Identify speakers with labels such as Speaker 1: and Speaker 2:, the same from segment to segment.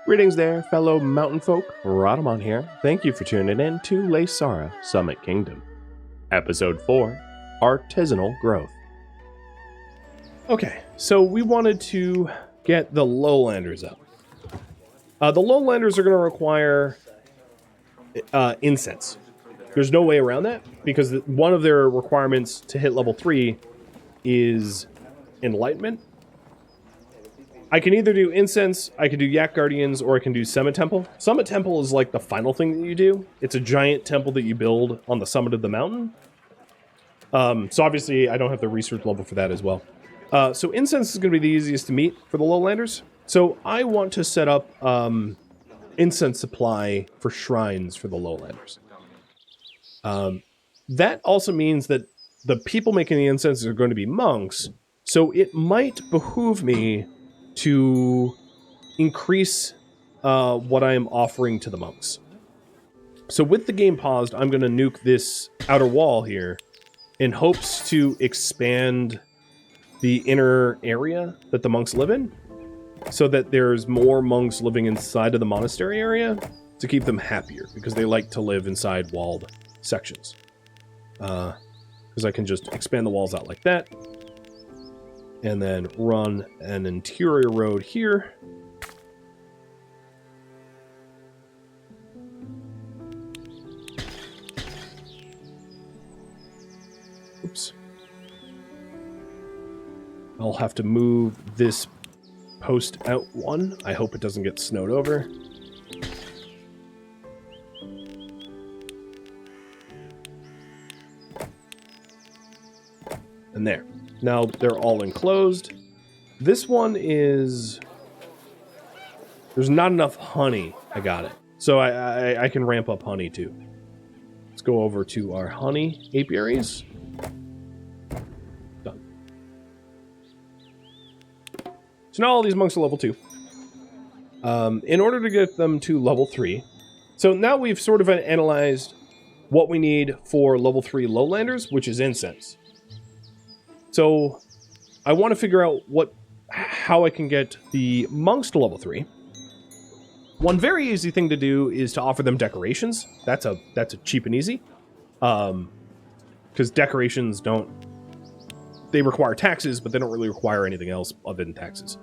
Speaker 1: Greetings there, fellow mountain folk. Rhadamant here. Thank you for tuning in to Laysara Summit Kingdom. Episode 4, Artisanal Growth. Okay, so we wanted to get the Lowlanders up. The Lowlanders are going to require incense. There's no way around that, because one of their requirements to hit level 3 is enlightenment. I can either do incense, I can do Yak Guardians, or I can do Summit Temple. Summit Temple is like the final thing that you do. It's a giant temple that you build on the summit of the mountain. So obviously I don't have the research level for that as well. So incense is going to be the easiest to meet for the Lowlanders. So I want to set up incense supply for shrines for the Lowlanders. That also means that the people making the incense are going to be monks. So it might behoove me to increase what I am offering to the monks. So with the game paused, I'm going to nuke this outer wall here in hopes to expand the inner area that the monks live in, so that there's more monks living inside of the monastery area to keep them happier, because they like to live inside walled sections. Because I can just expand the walls out like that, and then run an interior road here. Oops. I'll have to move this post out one. I hope it doesn't get snowed over. And there. Now they're all enclosed. This one is... There's not enough honey. I got it. So I can ramp up honey too. Let's go over to our honey apiaries. Done. So now all these monks are level 2. In order to get them to level 3... So now we've sort of analyzed what we need for level 3 Lowlanders, which is incense. So I want to figure out how I can get the monks to level 3. One very easy thing to do is to offer them decorations. That's a cheap and easy. Because decorations they require taxes, but they don't really require anything else other than taxes.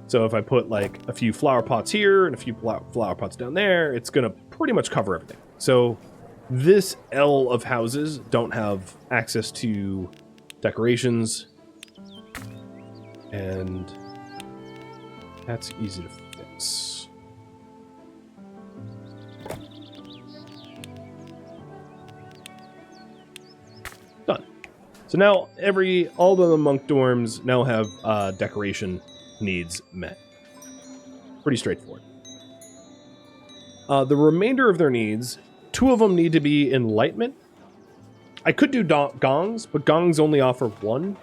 Speaker 1: So if I put like a few flower pots here and a few flower pots down there, it's going to pretty much cover everything. So this L of houses don't have access to decorations, and that's easy to fix. Done. So now all the monk dorms now have decoration needs met. Pretty straightforward. The remainder of their needs, 2 of them need to be enlightenment. I could do gongs, but gongs only offer 1.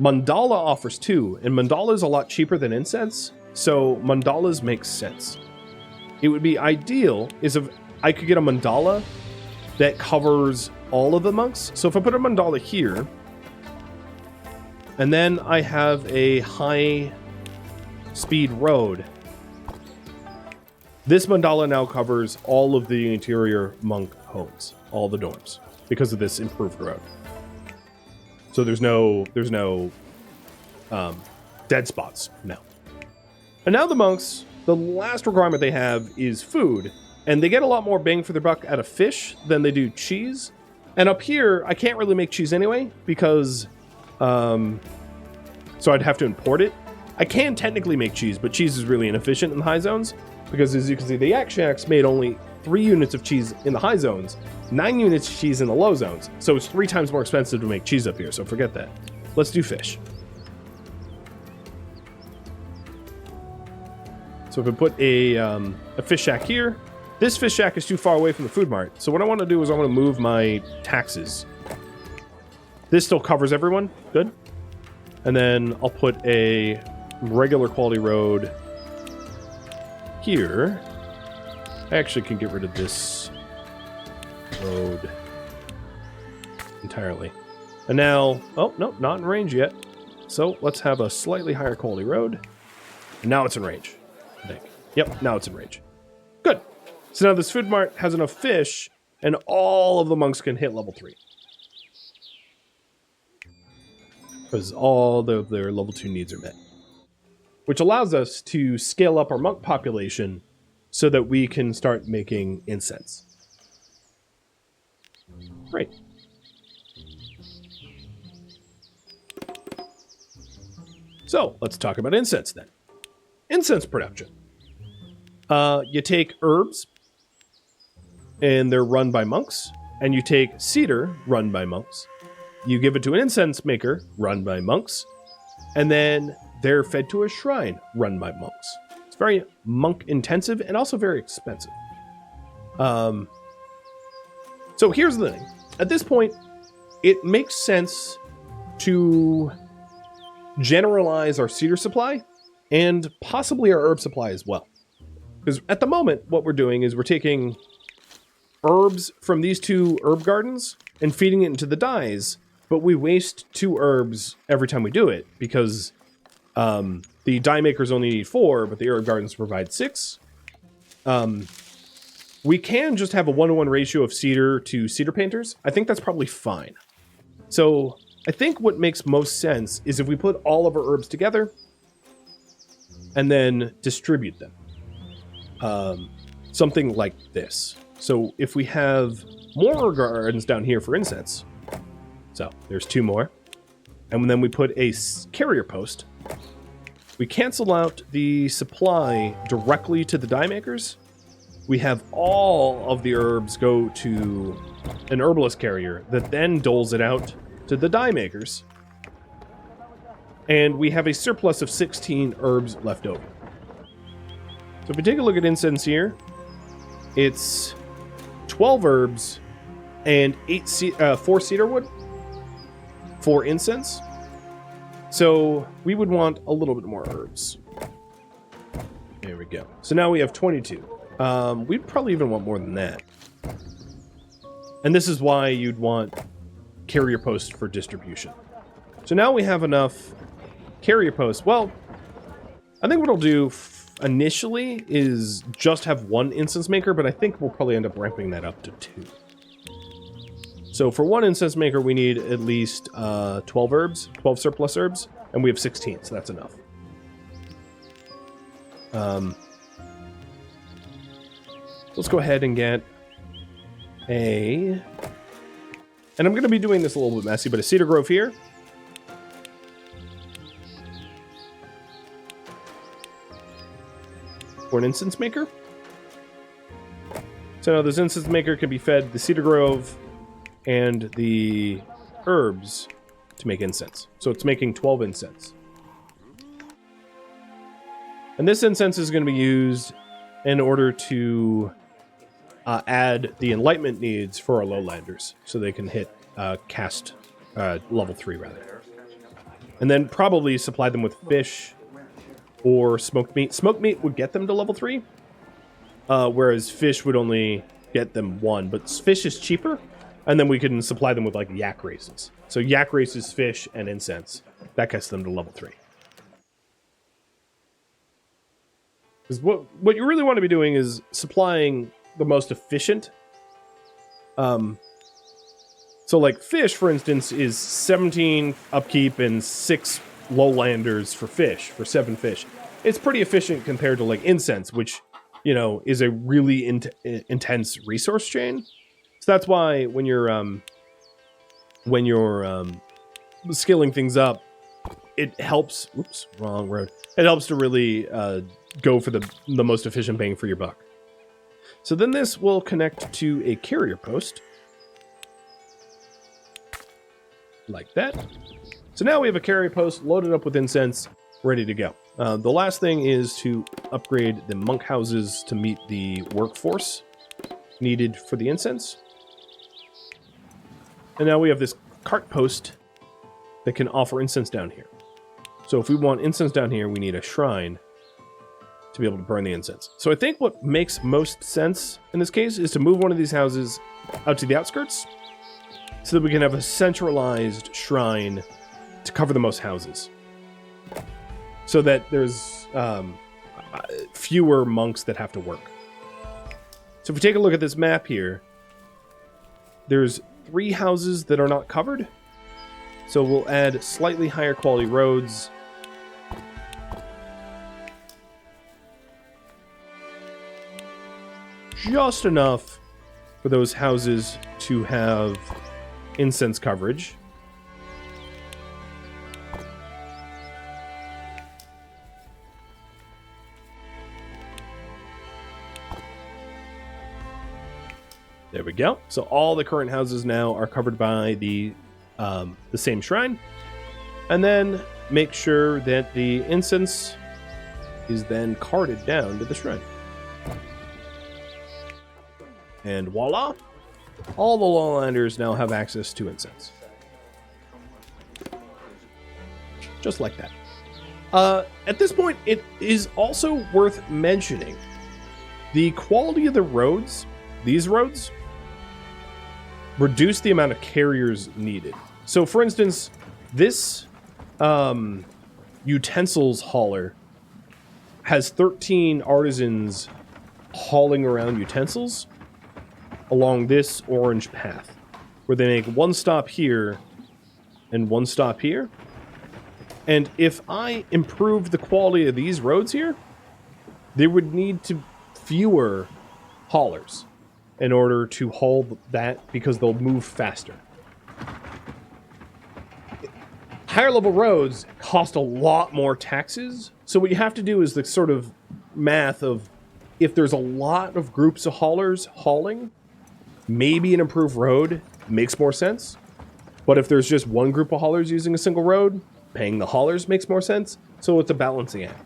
Speaker 1: Mandala offers 2, and mandala is a lot cheaper than incense, so mandalas make sense. It would be ideal if I could get a mandala that covers all of the monks. So if I put a mandala here, and then I have a high speed road, this mandala now covers all of the interior monk homes, all the dorms, because of this improved road. So there's no dead spots now. And now the monks, the last requirement they have is food, and they get a lot more bang for their buck out of fish than they do cheese. And up here, I can't really make cheese anyway, because so I'd have to import it. I can technically make cheese, but cheese is really inefficient in the high zones, because as you can see, the Yak Shacks made only 3 units of cheese in the high zones, 9 units of cheese in the low zones. So it's 3 times more expensive to make cheese up here, so forget that. Let's do fish. So if I put a fish shack here, this fish shack is too far away from the food mart. So what I want to do is I want to move my taxes. This still covers everyone. Good. And then I'll put a regular quality road here. I actually can get rid of this road entirely. And now, oh, no, not in range yet. So let's have a slightly higher quality road. And now it's in range, I think. Yep, now it's in range. Good. So now this food mart has enough fish, and all of the monks can hit level 3. Because all of their level 2 needs are met. Which allows us to scale up our monk population so that we can start making incense. Great. So, let's talk about incense then. Incense production. You take herbs, and they're run by monks, and you take cedar, run by monks. You give it to an incense maker, run by monks, and then they're fed to a shrine, run by monks. It's very monk-intensive and also very expensive. So here's the thing. At this point, it makes sense to generalize our cedar supply and possibly our herb supply as well. Because at the moment, what we're doing is we're taking herbs from these 2 herb gardens and feeding it into the dyes, but we waste 2 herbs every time we do it because the dye makers only need 4, but the herb gardens provide 6. We can just have a 1-to-1 ratio of cedar to cedar painters. I think that's probably fine. So I think what makes most sense is if we put all of our herbs together and then distribute them. Something like this. So if we have more gardens down here for incense, so there's 2 more, and then we put a carrier post, we cancel out the supply directly to the dye makers. We have all of the herbs go to an herbalist carrier that then doles it out to the dye makers. And we have a surplus of 16 herbs left over. So if we take a look at incense here, it's 12 herbs and 4 cedar wood for incense. So we would want a little bit more herbs. There we go. So now we have 22. We'd probably even want more than that. And this is why you'd want carrier posts for distribution. So now we have enough carrier posts. Well, I think what I'll do initially is just have 1 incense maker, but I think we'll probably end up ramping that up to 2. So for 1 incense maker, we need at least 12 herbs, 12 surplus herbs, and we have 16, so that's enough. Let's go ahead and get a... And I'm going to be doing this a little bit messy, but a cedar grove here. For an incense maker. So now this incense maker can be fed the cedar grove and the herbs to make incense. So it's making 12 incense. And this incense is going to be used in order to add the enlightenment needs for our lowlanders, so they can hit cast level 3 rather. And then probably supply them with fish or smoked meat. Smoked meat would get them to level 3, whereas fish would only get them 1. But fish is cheaper, and then we can supply them with like yak races. So yak races, fish, and incense. That gets them to level 3. Because what you really want to be doing is supplying the most efficient. So like fish, for instance, is 17 upkeep and 6 lowlanders for fish, for 7 fish. It's pretty efficient compared to like incense, which, you know, is a really intense resource chain. So that's why when you're scaling things up, it helps. Oops, wrong road. It helps to really go for the most efficient bang for your buck. So then this will connect to a carrier post. Like that. So now we have a carrier post loaded up with incense, ready to go. The last thing is to upgrade the monk houses to meet the workforce needed for the incense. And now we have this cart post that can offer incense down here. So if we want incense down here, we need a shrine to be able to burn the incense. So I think what makes most sense in this case is to move one of these houses out to the outskirts so that we can have a centralized shrine to cover the most houses. So that there's... fewer monks that have to work. So if we take a look at this map here, there's 3 houses that are not covered. So we'll add slightly higher quality roads. Just enough for those houses to have incense coverage. There we go. So all the current houses now are covered by the same shrine. And then make sure that the incense is then carted down to the shrine. And voila! All the Lowlanders now have access to incense. Just like that. At this point, it is also worth mentioning the quality of the roads, these roads, reduce the amount of carriers needed. So for instance, this utensils hauler has 13 artisans hauling around utensils along this orange path, where they make one stop here and one stop here. And if I improved the quality of these roads here, they would need to fewer haulers in order to haul that, because they'll move faster. Higher level roads cost a lot more taxes, so what you have to do is the sort of math of, if there's a lot of groups of haulers hauling, maybe an improved road makes more sense. But if there's just one group of haulers using a single road, paying the haulers makes more sense. So it's a balancing act.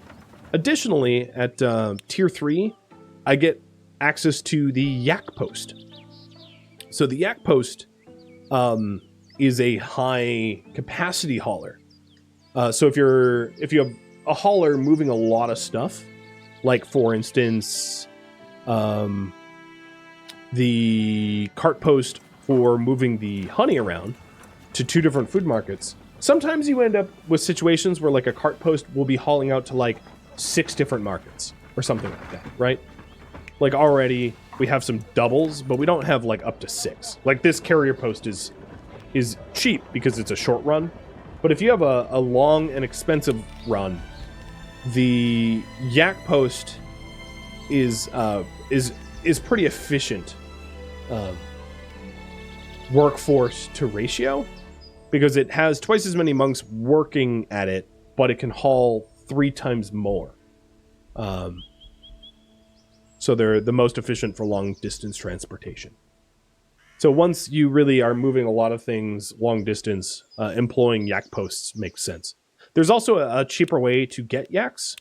Speaker 1: Additionally, at tier 3, I get access to the yak post. So the yak post is a high capacity hauler. So if you have a hauler moving a lot of stuff, like for instance, the cart post for moving the honey around to 2 different food markets, sometimes you end up with situations where like a cart post will be hauling out to like 6 different markets or something like that, right? Like already we have some doubles, but we don't have like up to 6. Like this carrier post is cheap because it's a short run. But if you have a long and expensive run, the yak post is pretty efficient workforce to ratio, because it has twice as many monks working at it, but it can haul 3 times more. So they're the most efficient for long distance transportation. So once you really are moving a lot of things long distance, employing yak posts makes sense. There's also a cheaper way to get yaks.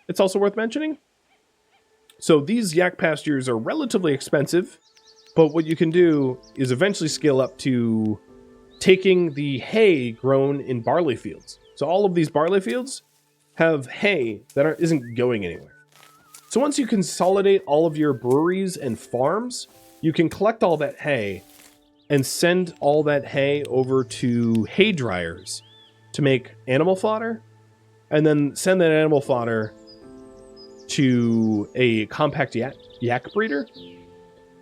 Speaker 1: It's also worth mentioning. So these yak pastures are relatively expensive, but what you can do is eventually scale up to taking the hay grown in barley fields. So all of these barley fields have hay that isn't going anywhere. So once you consolidate all of your breweries and farms, you can collect all that hay and send all that hay over to hay dryers to make animal fodder, and then send that animal fodder to a compact yak breeder.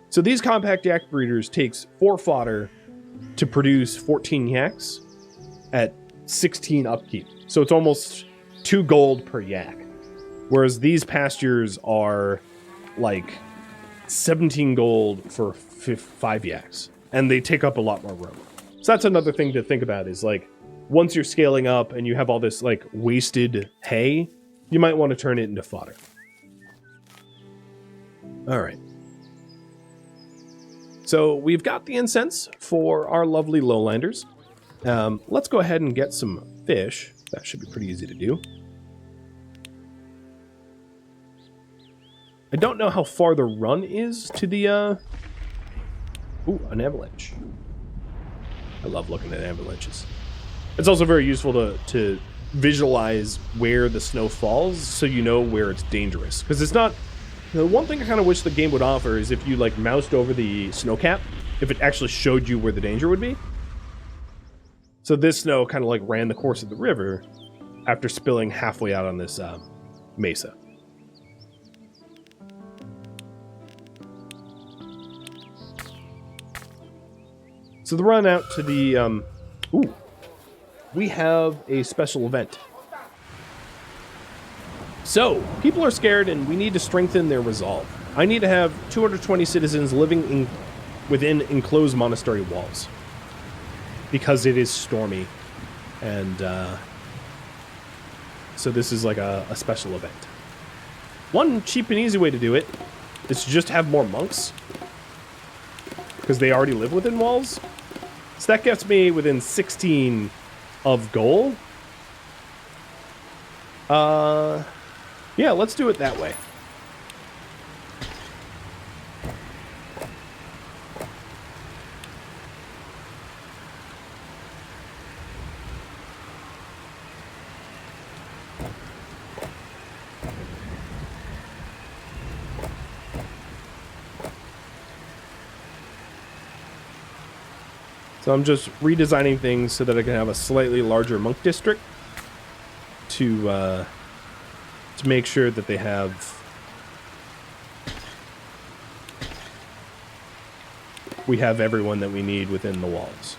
Speaker 1: So these compact yak breeders takes 4 fodder to produce 14 yaks at 16 upkeep. So it's almost 2 gold per yak. Whereas these pastures are like 17 gold for 5 yaks. And they take up a lot more room. So that's another thing to think about, is like, once you're scaling up and you have all this like wasted hay, you might want to turn it into fodder. All right. So we've got the incense for our lovely lowlanders. Let's go ahead and get some fish. That should be pretty easy to do. I don't know how far the run is to the, ooh, an avalanche. I love looking at avalanches. It's also very useful to visualize where the snow falls, so you know where it's dangerous. Because it's not... The one thing I kind of wish the game would offer is if you, like, moused over the snow cap, if it actually showed you where the danger would be. So this snow kind of, like, ran the course of the river after spilling halfway out on this mesa. So the run out to the... ooh. We have a special event. So, people are scared and we need to strengthen their resolve. I need to have 220 citizens living within enclosed monastery walls. Because it is stormy. And so this is like a special event. One cheap and easy way to do it is to just have more monks. Because they already live within walls. So that gets me within 16 of goal. Yeah, let's do it that way. So I'm just redesigning things so that I can have a slightly larger monk district to make sure that they have... we have everyone that we need within the walls.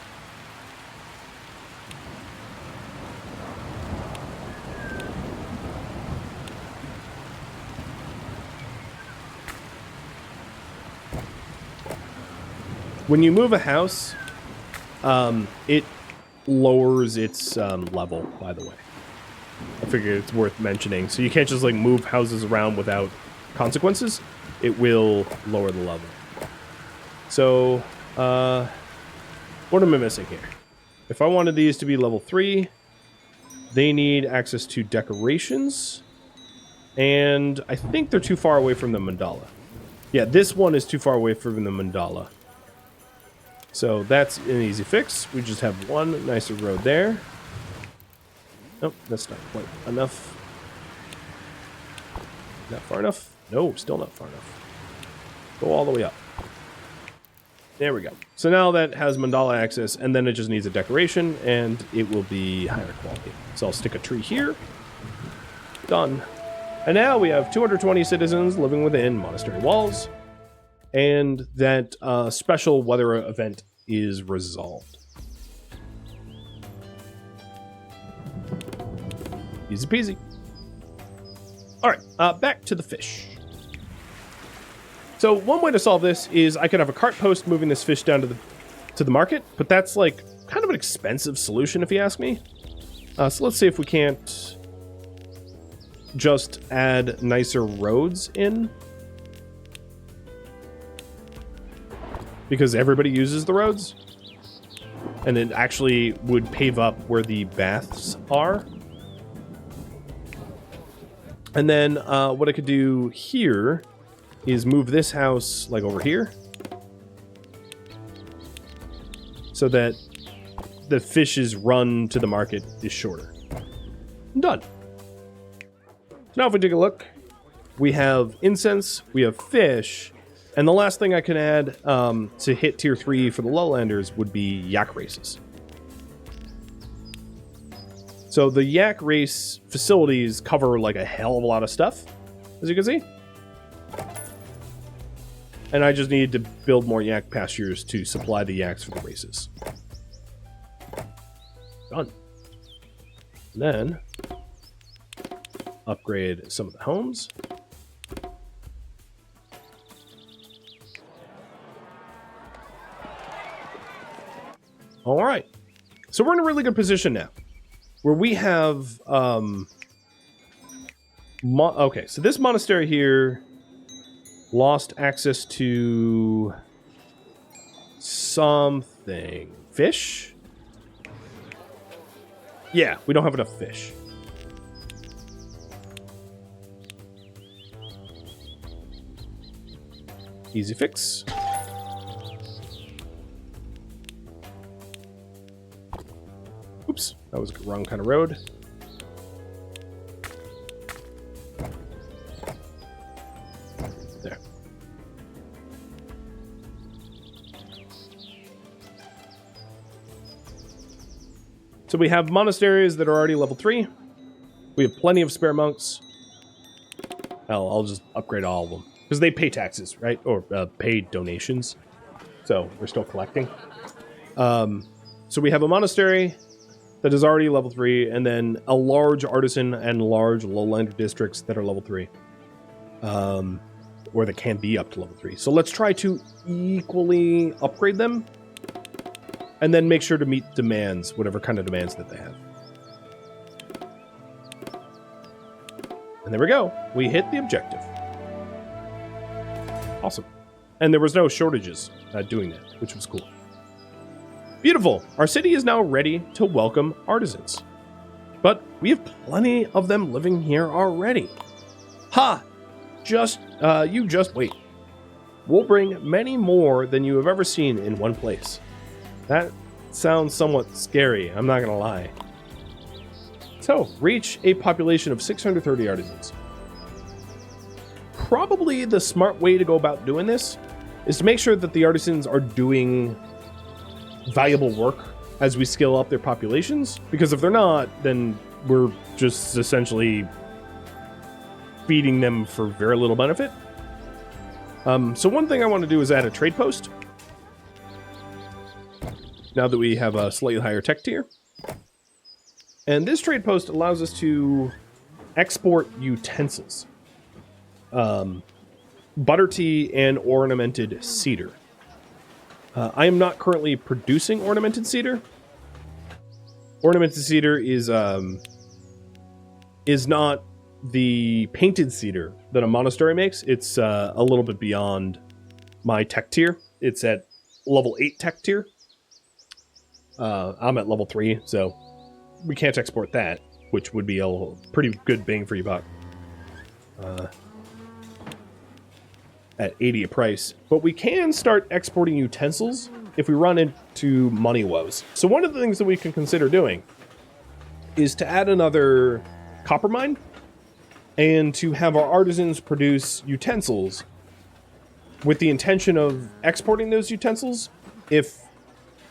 Speaker 1: When you move a house, it lowers its level, by the way. I figure it's worth mentioning. So you can't just like move houses around without consequences. It will lower the level. So, what am I missing here? If I wanted these to be level 3, they need access to decorations. And I think they're too far away from the mandala. Yeah, this one is too far away from the mandala. So that's an easy fix. We just have one nicer road there. Nope, that's not quite enough. Not far enough? No, still not far enough. Go all the way up. There we go. So now that has mandala access, and then it just needs a decoration, and it will be higher quality. So I'll stick a tree here. Done. And now we have 220 citizens living within monastery walls, and that special weather event is resolved. Easy peasy. All right, back to the fish. So one way to solve this is I could have a cart post moving this fish down to the market, but that's like kind of an expensive solution if you ask me. So let's see if we can't just add nicer roads in. Because everybody uses the roads. And it actually would pave up where the baths are. And then what I could do here is move this house like over here. So that the fish's run to the market is shorter. Done. So now if we take a look, we have incense, we have fish, and the last thing I can add to hit tier 3 for the lowlanders would be yak races. So the yak race facilities cover like a hell of a lot of stuff, as you can see. And I just need to build more yak pastures to supply the yaks for the races. Done. And then upgrade some of the homes. All right. So we're in a really good position now. Where we have, okay, so this monastery here lost access to something. Fish? Yeah, we don't have enough fish. Easy fix. Oops, that was the wrong kind of road. There. So we have monasteries that are already level 3. We have plenty of spare monks. I'll just upgrade all of them. Because they pay taxes, right? Or pay donations. So we're still collecting. So we have a monastery that is already level 3, and then a large artisan and large lowlander districts that are level 3. Or that can be up to level 3. So let's try to equally upgrade them, and then make sure to meet demands, whatever kind of demands that they have. And there we go. We hit the objective. Awesome. And there was no shortages doing that, which was cool. Beautiful. Our city is now ready to welcome artisans. But we have plenty of them living here already. Ha! You just wait. We'll bring many more than you have ever seen in one place. That sounds somewhat scary, I'm not gonna lie. So, reach a population of 630 artisans. Probably the smart way to go about doing this is to make sure that the artisans are doing valuable work as we scale up their populations, because if they're not, then we're just essentially feeding them for very little benefit. So one thing I want to do is add a trade post. Now that we have a slightly higher tech tier. And this trade post allows us to export utensils. Butter tea and ornamented cedar. I am not currently producing ornamented cedar. Ornamented cedar is not the painted cedar that a monastery makes. It's a little bit beyond my tech tier. It's at level 8 tech tier. I'm at level 3, so we can't export that, which would be a pretty good bang for your buck. At 80 a price. But we can start exporting utensils if we run into money woes. So one of the things that we can consider doing is to add another copper mine and to have our artisans produce utensils with the intention of exporting those utensils if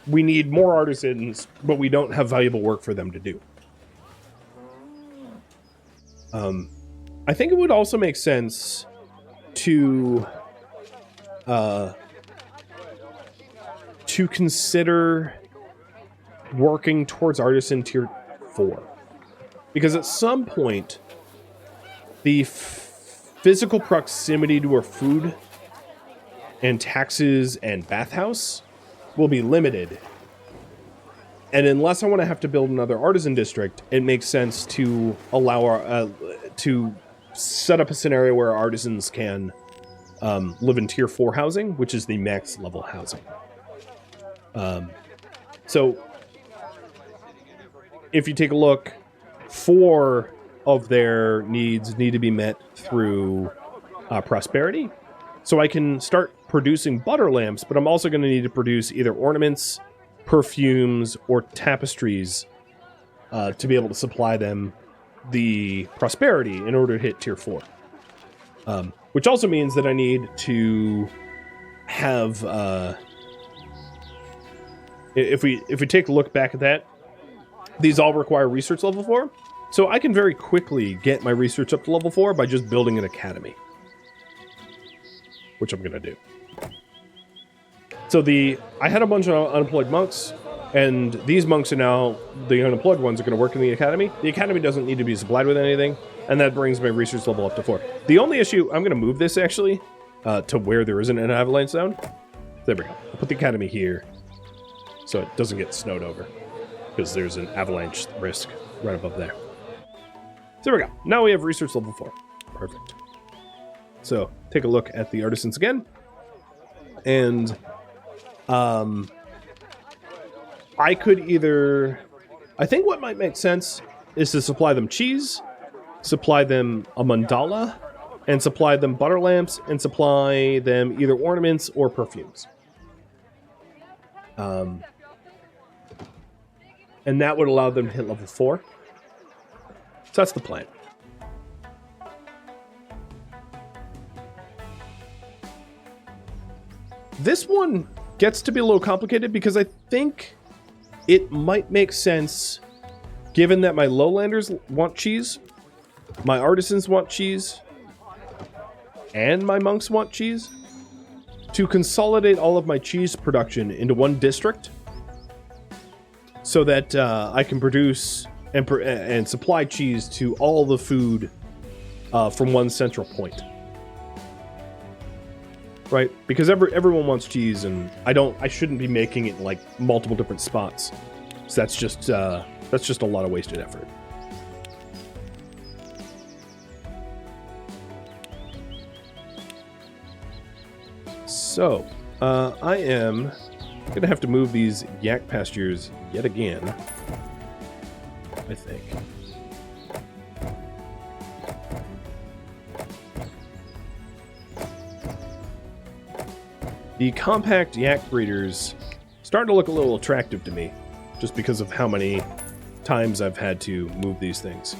Speaker 1: we need more artisans, but we don't have valuable work for them to do. I think it would also make sense to consider working towards artisan tier 4, because at some point the physical proximity to our food and taxes and bathhouse will be limited, and unless I want to have to build another artisan district, it makes sense to allow our to set up a scenario where artisans can live in tier 4 housing, which is the max level housing. So if you take a look, 4 of their needs need to be met through prosperity. So I can start producing butter lamps, but I'm also going to need to produce either ornaments, perfumes, or tapestries to be able to supply them the prosperity in order to hit tier 4. Which also means that I need to have, if we take a look back at that, these all require research level 4. So I can very quickly get my research up to level 4 by just building an academy. Which I'm going to do. So I had a bunch of unemployed monks, and these monks are now, the unemployed ones are going to work in the academy. The academy doesn't need to be supplied with anything, and that brings my research level up to 4. The only issue, I'm going to move this actually to where there isn't an avalanche zone. There we go. I'll put the academy here so it doesn't get snowed over, because there's an avalanche risk right above there. So there we go. Now we have research level 4. Perfect. So take a look at the artisans again. And I could either... I think what might make sense is to supply them cheese, supply them a mandala, and supply them butter lamps, and supply them either ornaments or perfumes. And that would allow them to hit level 4. So that's the plan. This one gets to be a little complicated because I think it might make sense, given that my lowlanders want cheese, my artisans want cheese, and my monks want cheese, to consolidate all of my cheese production into one district so that I can produce and supply cheese to all the food from one central point. Right? Because everyone wants cheese, and I shouldn't be making it like multiple different spots. So that's just a lot of wasted effort. So, I am gonna have to move these yak pastures yet again, I think. The compact yak breeders starting to look a little attractive to me, just because of how many times I've had to move these things.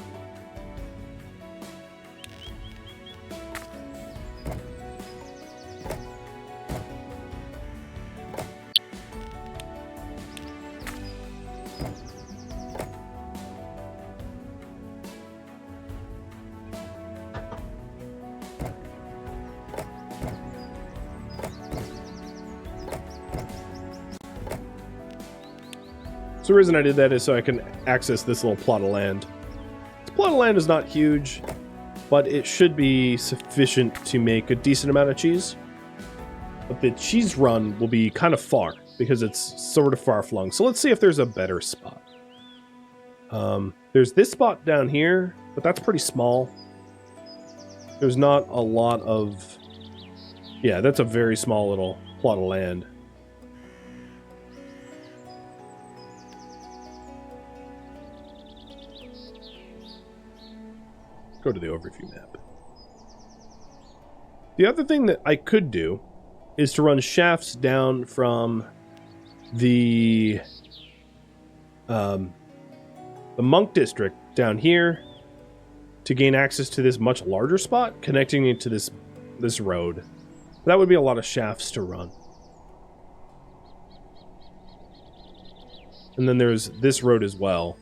Speaker 1: So the reason I did that is so I can access this little plot of land. This plot of land is not huge, but it should be sufficient to make a decent amount of cheese. But the cheese run will be kind of far, because it's sort of far-flung. So let's see if there's a better spot. There's this spot down here, but that's pretty small. There's not a lot of... Yeah, that's a very small little plot of land. Go to the overview map. The other thing that I could do is to run shafts down from the Monk District down here to gain access to this much larger spot, connecting it to this road. That would be a lot of shafts to run. And then there's this road as well.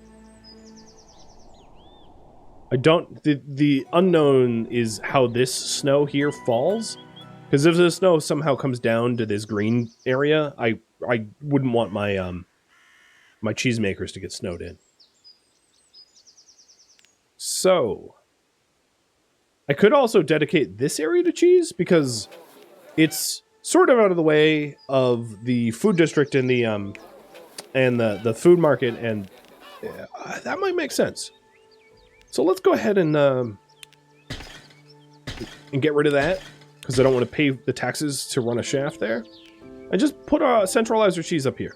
Speaker 1: The unknown is how this snow here falls. Because if the snow somehow comes down to this green area, I wouldn't want my my cheesemakers to get snowed in. So I could also dedicate this area to cheese, because it's sort of out of the way of the food district and the food market, and that might make sense. So let's go ahead and get rid of that, because I don't want to pay the taxes to run a shaft there. And just put a centralizer cheese up here.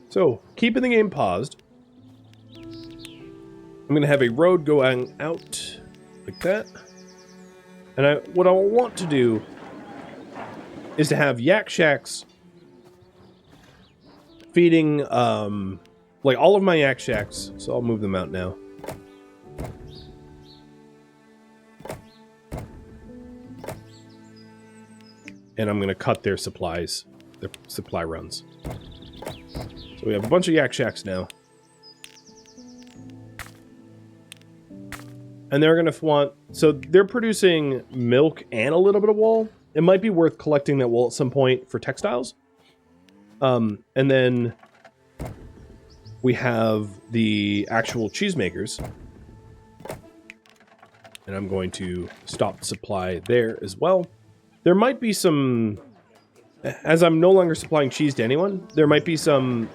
Speaker 1: So, keeping the game paused, I'm going to have a road going out like that. And what I want to do is to have yak shacks feeding, like all of my yak shacks. So I'll move them out now. And I'm going to cut their supplies, their supply runs. So we have a bunch of yak shacks now. And they're going to want... So they're producing milk and a little bit of wool. It might be worth collecting that wool at some point for textiles. And then we have the actual cheesemakers. And I'm going to stop supply there as well. There might be some... As I'm no longer supplying cheese to anyone, there might be some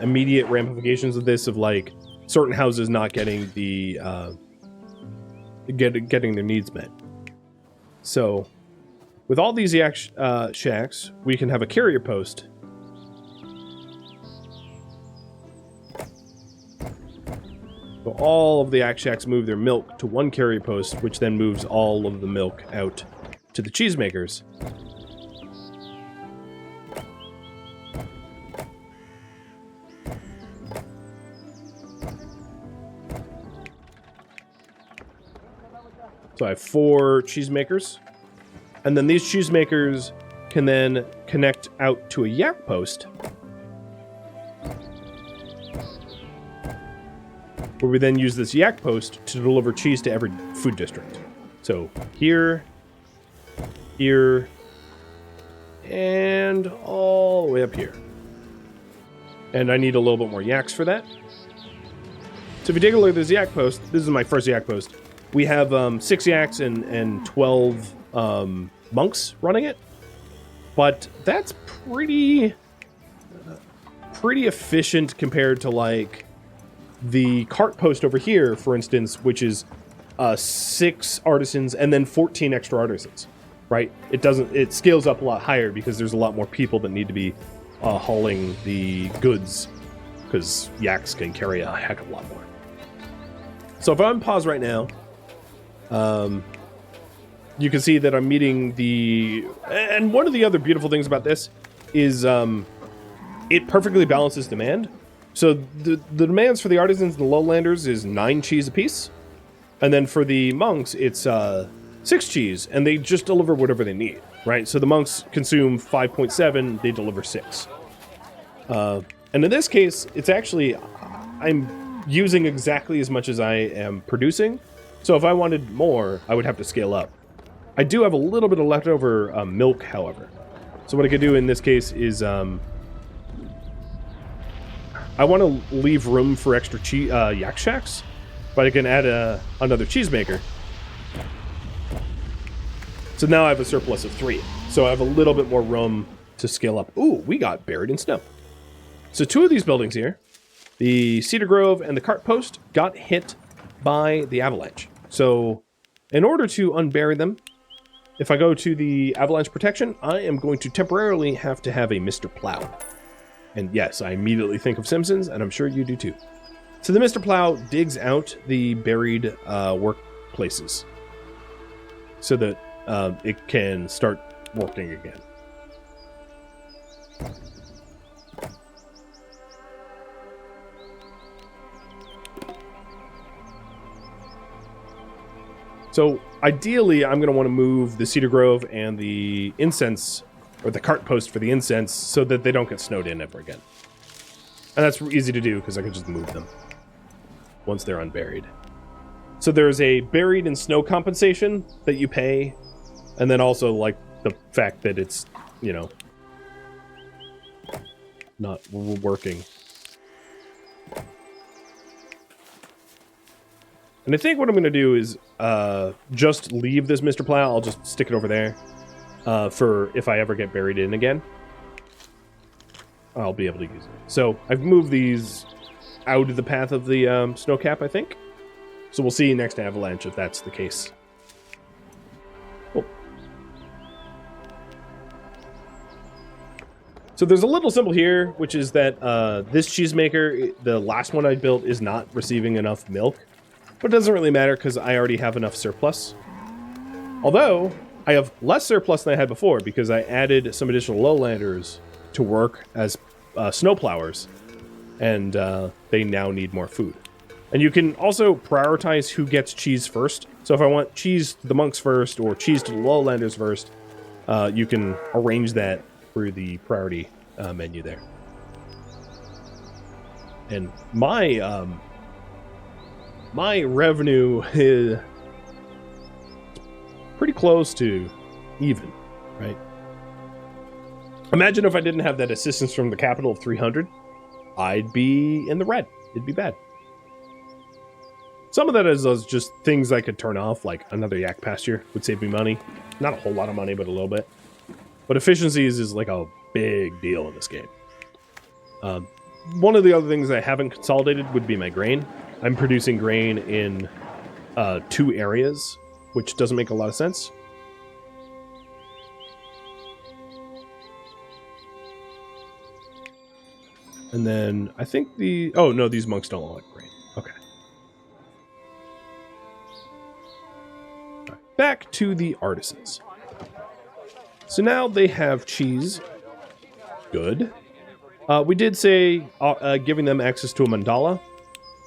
Speaker 1: immediate ramifications of this, of like certain houses not getting the... getting their needs met. So, with all these shacks, we can have a carrier post. So all of the yak shacks move their milk to one carrier post, which then moves all of the milk out to the cheesemakers. So I have 4 cheesemakers, and then these cheesemakers can then connect out to a yak post. where we then use this yak post to deliver cheese to every food district. So here, here, and all the way up here. And I need a little bit more yaks for that. So if you take a look at this yak post, this is my first yak post. We have 6 yaks and 12 monks running it. But that's pretty efficient compared to like the cart post over here, for instance, which is 6 artisans and then 14 extra artisans, right? It scales up a lot higher because there's a lot more people that need to be hauling the goods, because yaks can carry a heck of a lot more. So if I'm paused right now, you can see that I'm meeting the... And one of the other beautiful things about this is it perfectly balances demand. So the demands for the artisans and the lowlanders is 9 cheese apiece. And then for the monks, it's 6 cheese, and they just deliver whatever they need, right? So the monks consume 5.7, they deliver 6. And in this case, it's actually... I'm using exactly as much as I am producing. So if I wanted more, I would have to scale up. I do have a little bit of leftover milk, however. So what I could do in this case is I want to leave room for extra yak shacks, but I can add another cheesemaker. So now I have a surplus of 3. So I have a little bit more room to scale up. Ooh, we got buried in snow. So 2 of these buildings here, the Cedar Grove and the Cart Post, got hit by the avalanche. So in order to unbury them, if I go to the avalanche protection, I am going to temporarily have to have a Mr. Plow. And yes, I immediately think of Simpsons, and I'm sure you do too. So the Mr. Plow digs out the buried workplaces so that it can start working again. So ideally, I'm going to want to move the Cedar Grove and the incense, or the cart post for the incense, so that they don't get snowed in ever again. And that's easy to do because I can just move them once they're unburied. So there's a buried in snow compensation that you pay, and then also like the fact that it's, you know, not working. And I think what I'm going to do is just leave this Mr. Plow. I'll just stick it over there for if I ever get buried in again. I'll be able to use it. So I've moved these out of the path of the snowcap, I think. So we'll see next avalanche if that's the case. Cool. So there's a little symbol here, which is that this cheesemaker, the last one I built, is not receiving enough milk. But it doesn't really matter because I already have enough surplus. Although, I have less surplus than I had before because I added some additional lowlanders to work as snowplowers. And they now need more food. And you can also prioritize who gets cheese first. So if I want cheese to the monks first or cheese to the lowlanders first, you can arrange that through the priority menu there. And my revenue is pretty close to even, right? Imagine if I didn't have that assistance from the capital of 300, I'd be in the red. It'd be bad. Some of that is just things I could turn off, like another yak pasture would save me money. Not a whole lot of money, but a little bit. But efficiencies is like a big deal in this game. One of the other things I haven't consolidated would be my grain. I'm producing grain in 2 areas, which doesn't make a lot of sense. And then I think oh no, these monks don't like grain. Okay. All right, back to the artisans. So now they have cheese. Good. We did say giving them access to a mandala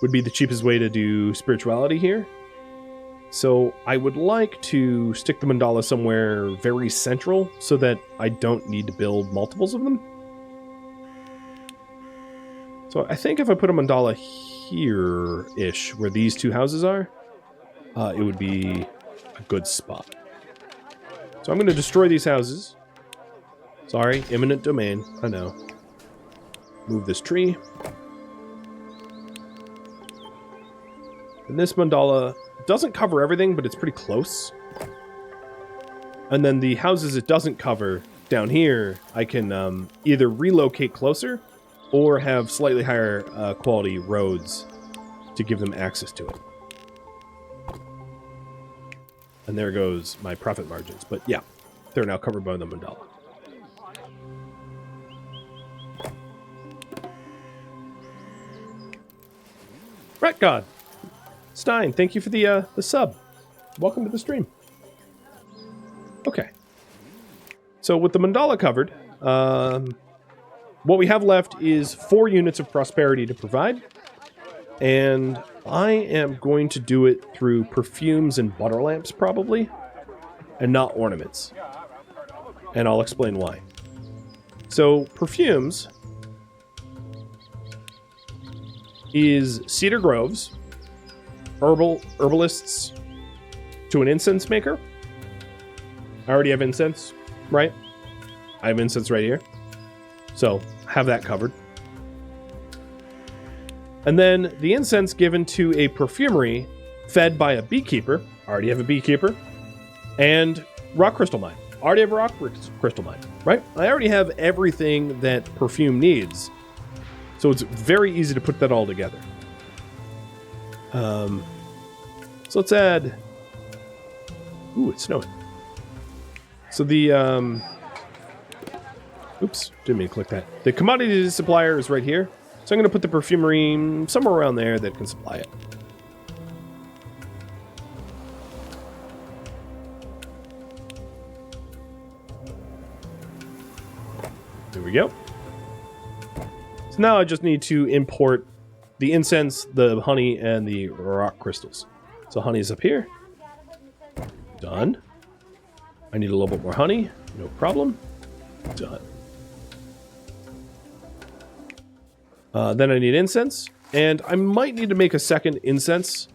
Speaker 1: would be the cheapest way to do spirituality here. So I would like to stick the mandala somewhere very central so that I don't need to build multiples of them. So I think if I put a mandala here-ish, where these two houses are, it would be a good spot. So I'm going to destroy these houses. Sorry, eminent domain. I know. Move this tree. And this mandala doesn't cover everything, but it's pretty close. And then the houses it doesn't cover down here, I can either relocate closer or have slightly higher quality roads to give them access to it. And there goes my profit margins. But yeah, they're now covered by the mandala. Rat God. Stein, thank you for the sub. Welcome to the stream. Okay. So with the mandala covered, what we have left is 4 units of prosperity to provide. And I am going to do it through perfumes and butter lamps, probably, and not ornaments. And I'll explain why. So perfumes is cedar groves, herbalists to an incense maker. I already have incense, right? I have incense right here. So, have that covered. And then the incense given to a perfumery fed by a beekeeper. I already have a beekeeper. And rock crystal mine. I already have a rock crystal mine, right? I already have everything that perfume needs. So it's very easy to put that all together. So let's add... Ooh, it's snowing. So the... Oops, didn't mean to click that. The commodity supplier is right here. So I'm going to put the perfumery somewhere around there that can supply it. There we go. So now I just need to import the incense, the honey, and the rock crystals. So honey is up here. Done. I need a little bit more honey. No problem. Done. Then I need incense. And I might need to make a second incense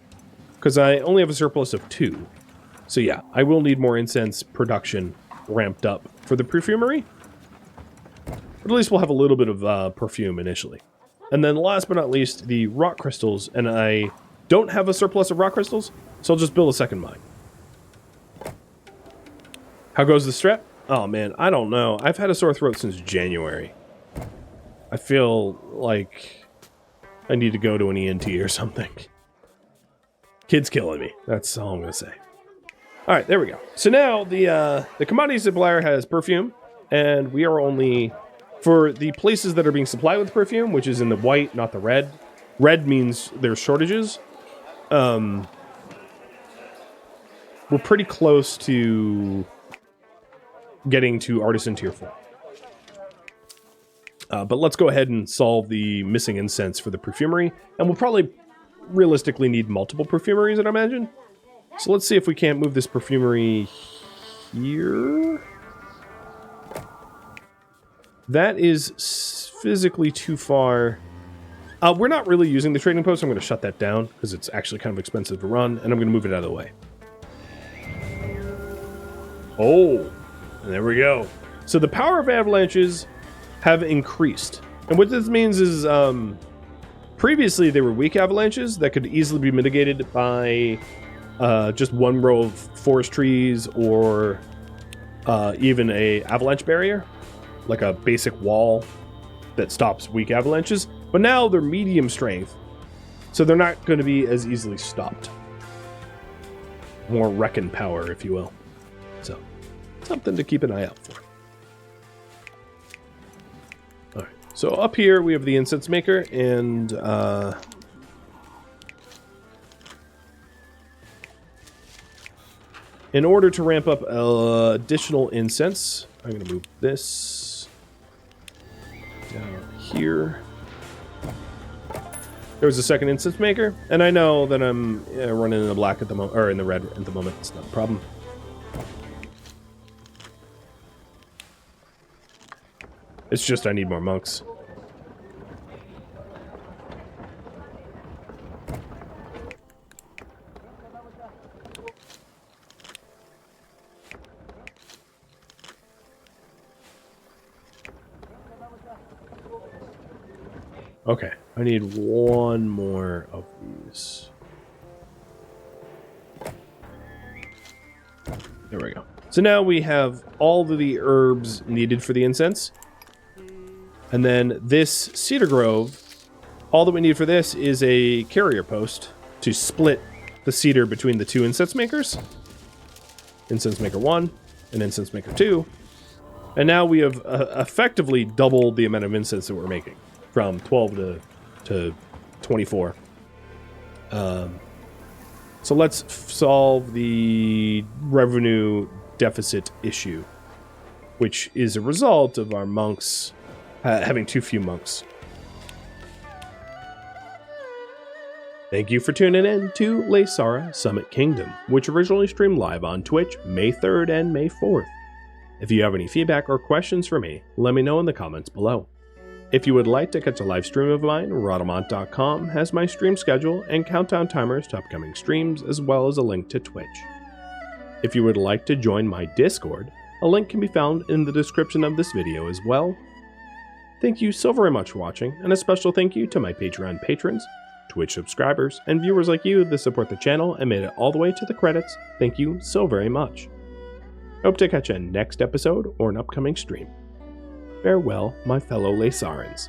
Speaker 1: because I only have a surplus of 2. So yeah, I will need more incense production ramped up for the perfumery. But at least we'll have a little bit of perfume initially. And then last but not least, the rock crystals. And I don't have a surplus of rock crystals, so I'll just build a second mine. How goes the strep? Oh man, I don't know. I've had a sore throat since January. I feel like I need to go to an ENT or something. Kid's killing me. That's all I'm going to say. All right, there we go. So now the commodity supplier has perfume, and we are only... For the places that are being supplied with perfume, which is in the white, not the red. Red means there's shortages. We're pretty close to getting to Artisan Tier 4. But let's go ahead and solve the missing incense for the perfumery. And we'll probably realistically need multiple perfumeries, I'd imagine. So let's see if we can't move this perfumery here. That is physically too far. We're not really using the trading post. So I'm going to shut that down because it's actually kind of expensive to run. And I'm going to move it out of the way. Oh, and there we go. So the power of avalanches have increased. And what this means is previously they were weak avalanches that could easily be mitigated by just one row of forest trees or even a avalanche barrier, like a basic wall that stops weak avalanches. But now they're medium strength, so they're not going to be as easily stopped. More reckon power, if you will. So, something to keep an eye out for. Alright, so up here we have the incense maker, and in order to ramp up additional incense, I'm going to move this down here. There's a second incense maker, and I know that I'm running in the black at the moment, or in the red at the moment. It's not a problem. It's just I need more monks. Okay, I need one more of these. There we go. So now we have all of the herbs needed for the incense. And then this cedar grove, all that we need for this is a carrier post to split the cedar between the two incense makers. Incense maker 1 and incense maker 2. And now we have effectively doubled the amount of incense that we're making from 12 to 24. So let's solve the revenue deficit issue, which is a result of our monks having too few monks. Thank you for tuning in to Laysara Summit Kingdom, which originally streamed live on Twitch May 3rd and May 4th. If you have any feedback or questions for me, let me know in the comments below. If you would like to catch a live stream of mine, Rhadamant.com has my stream schedule and countdown timers to upcoming streams, as well as a link to Twitch. If you would like to join my Discord, a link can be found in the description of this video as well. Thank you so very much for watching, and a special thank you to my Patreon patrons, Twitch subscribers, and viewers like you that support the channel and made it all the way to the credits. Thank you so very much. Hope to catch you next episode or an upcoming stream. Farewell, my fellow Laysarans.